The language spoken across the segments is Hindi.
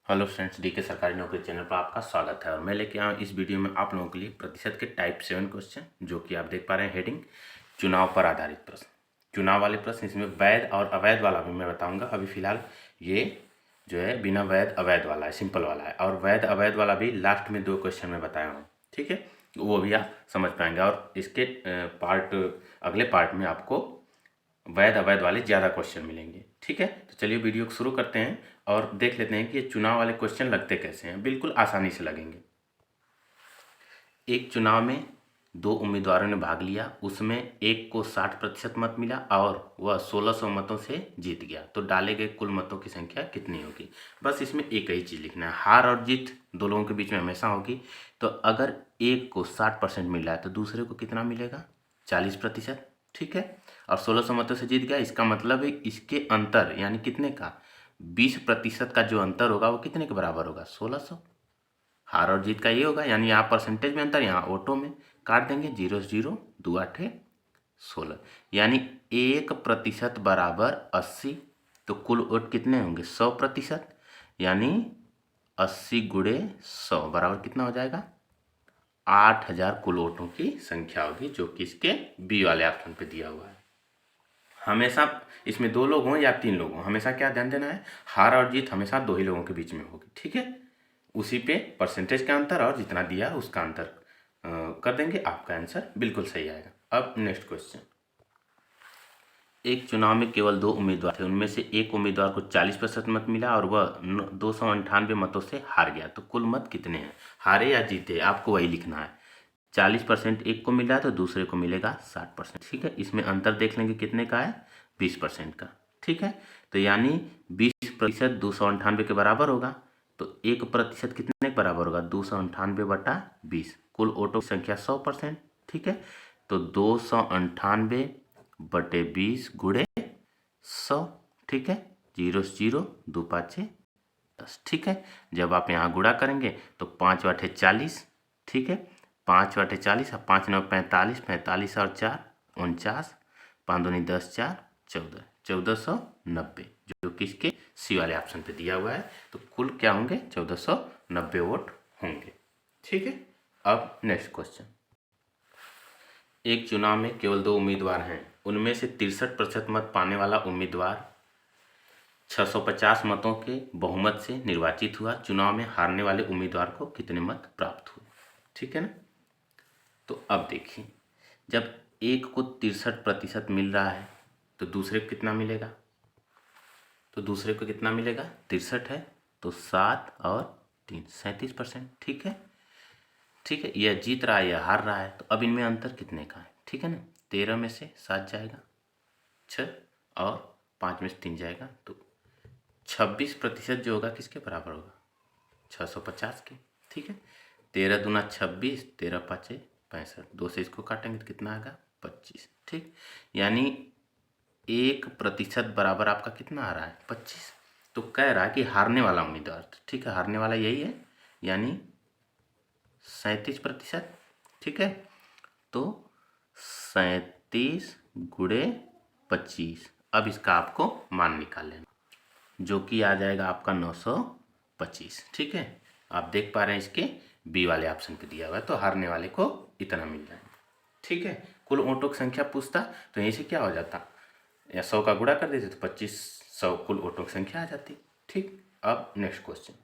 हेलो फ्रेंड्स, डी के सरकारी नौकरी चैनल पर आपका स्वागत है। और मैं लेके आया हूँ इस वीडियो में आप लोगों के लिए प्रतिशत के टाइप 7 क्वेश्चन, जो कि आप देख पा रहे हैं हेडिंग चुनाव पर आधारित प्रश्न। चुनाव वाले प्रश्न, इसमें वैध और अवैध वाला भी मैं बताऊंगा। अभी फिलहाल ये जो है बिना वैध अवैध वाला है, सिंपल वाला है, और वैध अवैध वाला भी लास्ट में 2 क्वेश्चन में बताया हूँ। ठीक है, वो भी आप समझ पाएंगे। और इसके अगले पार्ट में आपको वैध अवैध वाले ज़्यादा क्वेश्चन मिलेंगे। ठीक है, तो चलिए वीडियो को शुरू करते हैं और देख लेते हैं कि ये चुनाव वाले क्वेश्चन लगते कैसे हैं। बिल्कुल आसानी से लगेंगे। एक चुनाव में 2 उम्मीदवारों ने भाग लिया, उसमें एक को 60% मत मिला और वह 1600 मतों से जीत गया, तो डाले गए कुल मतों की संख्या कितनी होगी। बस इसमें एक ही चीज़ लिखना है, हार और जीत दो लोगों के बीच में हमेशा होगी। तो अगर एक को 60% मिल रहा है तो दूसरे को कितना मिलेगा, 40%। ठीक है, और 1600 मतों से जीत गया, इसका मतलब है इसके अंतर यानी कितने का, 20% का जो अंतर होगा वो कितने के बराबर होगा, 1600। हार और जीत का ये होगा, यानी यहाँ परसेंटेज में अंतर, यहाँ ऑटो में काट देंगे, 0 0 2 8 16, यानी 1% बराबर 80। तो कुल वोट कितने होंगे, 100%, यानी 80 गुणे 100 बराबर कितना हो जाएगा, 8000 कुल वोटों की संख्या होगी, जो कि इसके बी वाले ऑप्शन पे दिया हुआ है। हमेशा इसमें 2 लोग हों या 3 लोग हों, हमेशा क्या ध्यान देना है, हार और जीत हमेशा 2 ही लोगों के बीच में होगी। ठीक है, उसी पे परसेंटेज का अंतर और जितना दिया उसका अंतर कर देंगे, आपका आंसर बिल्कुल सही आएगा। अब नेक्स्ट क्वेश्चन। एक चुनाव में केवल 2 उम्मीदवार थे, उनमें से एक उम्मीदवार को 40% मत मिला और वह 298 मतों से हार गया, तो कुल मत कितने हैं, हारे या जीते, आपको वही लिखना है। 40% एक को मिला है तो दूसरे को मिलेगा 60%। ठीक है, इसमें अंतर देख लेंगे कितने का है, 20% का। ठीक है, तो यानी 20% 298 के बराबर होगा, तो 1% कितने के बराबर होगा, 298/20। कुल वोटों की संख्या 100%। ठीक है, तो 298/20 गुणे 100। ठीक है, 0 0 2 5 10। ठीक है, जब आप यहाँ गुणा करेंगे तो 5 8 40। ठीक है, 5 8 40 और 5 9 45, 45 और 4 49, 5 दूनी 10 4 14, 1490, जो कि इसके सी वाले ऑप्शन पे दिया हुआ है। तो कुल क्या होंगे, 1490 वोट होंगे। ठीक है, अब नेक्स्ट क्वेश्चन। एक चुनाव में केवल 2 उम्मीदवार हैं, उनमें से 63% मत पाने वाला उम्मीदवार 650 मतों के बहुमत से निर्वाचित हुआ। चुनाव में हारने वाले उम्मीदवार को कितने मत प्राप्त हुए। ठीक है ना, तो अब देखिए, जब एक को 63% मिल रहा है तो दूसरे को कितना मिलेगा, तो दूसरे को कितना मिलेगा, 63 है तो 7 और 3 37%। ठीक है, ठीक है, यह जीत रहा है, यह हार रहा है, तो अब इनमें अंतर कितने का है। ठीक है ना, 13 में से 7 जाएगा, 6 और 5 में से 3 जाएगा, तो 26% जो होगा किसके बराबर होगा, 650 के। ठीक है, 13 दूना 26, 13 5 65, 2 से इसको काटेंगे तो कितना आएगा, 25। ठीक, यानी 1% बराबर आपका कितना आ रहा है, 25। तो कह रहा है कि हारने वाला उम्मीदवार, ठीक है, हारने वाला यही है, यानी 37%। ठीक है, तो 37 गुणे 25। अब इसका आपको मान निकाल लेना, जो कि आ जाएगा आपका 925। ठीक है, आप देख पा रहे हैं इसके बी वाले ऑप्शन पे दिया हुआ है, तो हारने वाले को इतना मिल जाएगा। ठीक है, कुल वोटों की संख्या पूछता तो यहीं से क्या हो जाता, या 100 का गुणा कर देते तो 2500 कुल वोटों की संख्या आ जाती। ठीक, अब नेक्स्ट क्वेश्चन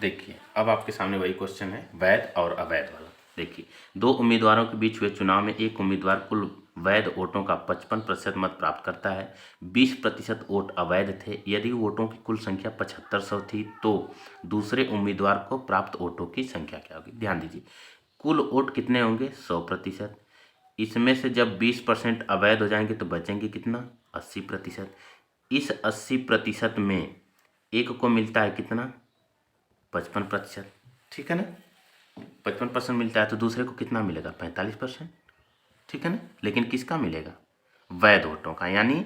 देखिए। अब आपके सामने वही क्वेश्चन है, वैध और अवैध वाला। देखिए, 2 उम्मीदवारों के बीच हुए चुनाव में एक उम्मीदवार कुल वैध वोटों का 55% मत प्राप्त करता है, 20% वोट अवैध थे। यदि वोटों की कुल संख्या 7500 थी तो दूसरे उम्मीदवार को प्राप्त वोटों की संख्या क्या होगी। ध्यान दीजिए, कुल वोट कितने होंगे, 100%। इसमें से जब 20% अवैध हो जाएंगे तो बचेंगे कितना, 80%। इस 80% में एक को मिलता है कितना, 55%। ठीक है ना, 55% मिलता है तो दूसरे को कितना मिलेगा, 45%। ठीक है ना, लेकिन किसका मिलेगा, वैध वोटों का, यानी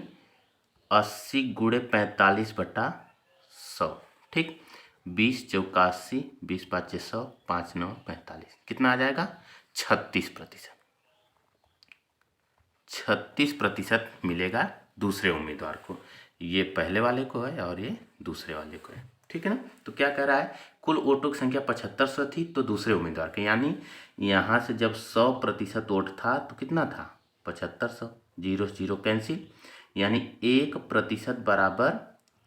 80 गुणे 45/100। ठीक, 20 चौका 80, 20 5 100, 5 9 45, कितना आ जाएगा, 36%। 36% मिलेगा दूसरे उम्मीदवार को, ये पहले वाले को है और ये दूसरे वाले को है। ठीक है ना। तो क्या कह रहा है, कुल वोटों की संख्या 7500 थी तो दूसरे उम्मीदवार के, यानी यहाँ से जब 100% वोट था तो कितना था 7500, 0 से 0 कैंसिल, यानी 1% बराबर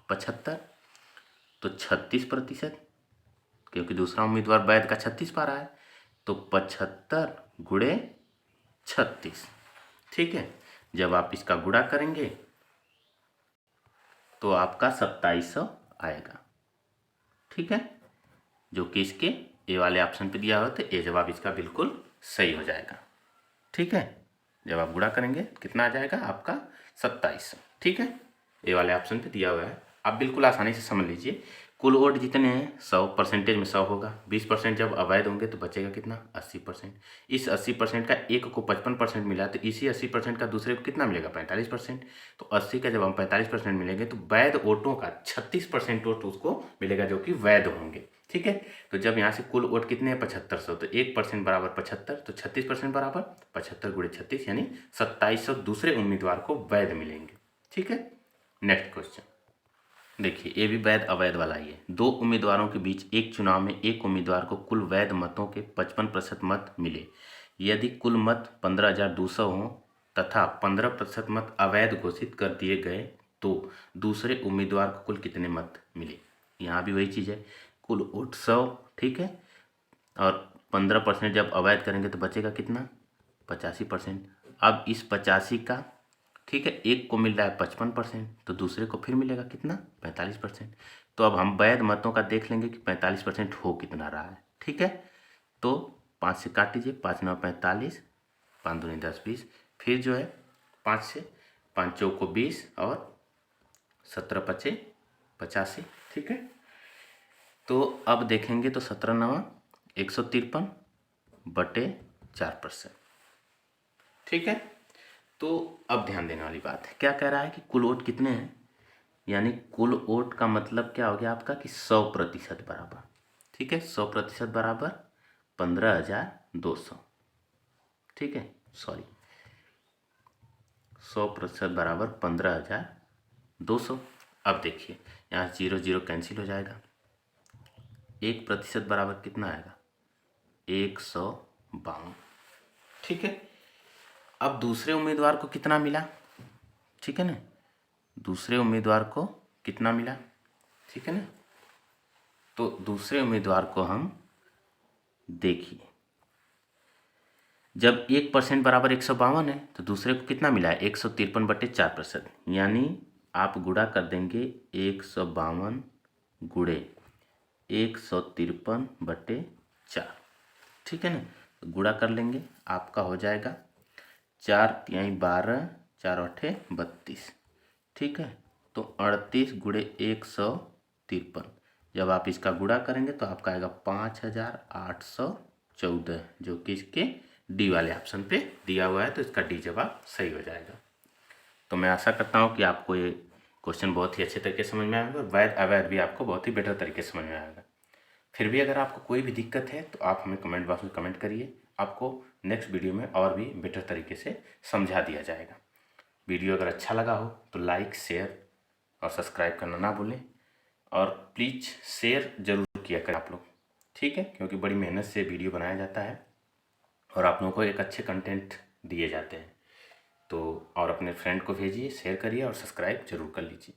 75, तो 36%, क्योंकि दूसरा उम्मीदवार वैध का 36 पा रहा है, तो 75 गुणे 36, ठीक है। जब आप इसका गुणा करेंगे तो आपका 2700 आएगा, ठीक है, जो कि इसके ए वाले ऑप्शन पे दिया हुआ है, तो ए जवाब इसका बिल्कुल सही हो जाएगा, ठीक है। जब आप गुणा करेंगे कितना आ जाएगा आपका 2700, ठीक है, ए वाले ऑप्शन पे दिया हुआ है। आप बिल्कुल आसानी से समझ लीजिए, कुल वोट जितने हैं 100 परसेंटेज में 100 होगा, 20% जब अवैध होंगे तो बचेगा कितना 80%। इस 80% का एक को 55% मिला, तो इसी 80% का दूसरे को कितना मिलेगा 45%। तो 80 का जब हम 45% मिलेंगे तो वैध वोटों का 36% वोट उसको मिलेगा जो कि वैध होंगे, ठीक है। तो जब यहाँ से कुल वोट कितने हैं 7500, तो 1% बराबर 75, तो 36% बराबर 75 गुणे 36, यानी 2700 दूसरे उम्मीदवार को वैध मिलेंगे, ठीक है। नेक्स्ट क्वेश्चन देखिए, ये भी वैध अवैध वाला ही है। दो उम्मीदवारों के बीच एक चुनाव में एक उम्मीदवार को कुल वैध मतों के 55% मत मिले। यदि कुल मत 15,200 हों तथा 15% मत अवैध घोषित कर दिए गए तो दूसरे उम्मीदवार को कुल कितने मत मिले। यहाँ भी वही चीज़ है, कुल वोट 100, ठीक है, और 15% जब अवैध करेंगे तो बचेगा कितना 85%। अब इस 85 का, ठीक है, एक को मिल रहा है 55%, तो दूसरे को फिर मिलेगा कितना 45%। तो अब हम वैध मतों का देख लेंगे कि 45% हो कितना रहा है, ठीक है। तो 5 से काट दीजिए, 5 9 45, 5 दूनी 10 20, फिर जो है 5 से 5 चौको 20 और 17 पचे 85, ठीक है। तो अब देखेंगे तो 17 9 153 बटे 4%, ठीक है। तो अब ध्यान देने वाली बात है, क्या कह रहा है कि कुल वोट कितने हैं, यानी कुल वोट का मतलब क्या हो गया आपका कि 100% बराबर, ठीक है, 100% बराबर 15,200, ठीक है, सॉरी 100% बराबर 15,200। अब देखिए यहाँ 0 0 कैंसिल हो जाएगा, 1% बराबर कितना आएगा 152, ठीक है। अब दूसरे उम्मीदवार को कितना मिला, ठीक है ना, दूसरे उम्मीदवार को कितना मिला, ठीक है ना। तो दूसरे उम्मीदवार को हम देखिए, जब 1% बराबर 152 है तो दूसरे को कितना मिला है 153 बटे 4%, यानी आप गुणा कर देंगे 152 गुणे 153 बटे 4, ठीक है ना। तो गुणा कर लेंगे, आपका हो जाएगा 4 तिहाई 12, 4 अठे 32, ठीक है। तो 38 गुणे 153, जब आप इसका गुणा करेंगे तो आपका आएगा 5,814, जो कि इसके डी वाले ऑप्शन पे दिया हुआ है, तो इसका डी जवाब सही हो जाएगा। तो मैं आशा करता हूँ कि आपको ये क्वेश्चन बहुत ही अच्छे तरीके से समझ में आएगा और वैध अवैध भी आपको बहुत ही बेटर तरीके से समझ में आएगा। फिर भी अगर आपको कोई भी दिक्कत है तो आप हमें कमेंट बॉक्स में कमेंट करिए, आपको नेक्स्ट वीडियो में और भी बेटर तरीके से समझा दिया जाएगा। वीडियो अगर अच्छा लगा हो तो लाइक शेयर और सब्सक्राइब करना ना भूलें, और प्लीज़ शेयर ज़रूर किया करें आप लोग, ठीक है, क्योंकि बड़ी मेहनत से वीडियो बनाया जाता है और आप लोगों को एक अच्छे कंटेंट दिए जाते हैं। तो और अपने फ्रेंड को भेजिए, शेयर करिए और सब्सक्राइब जरूर कर लीजिए।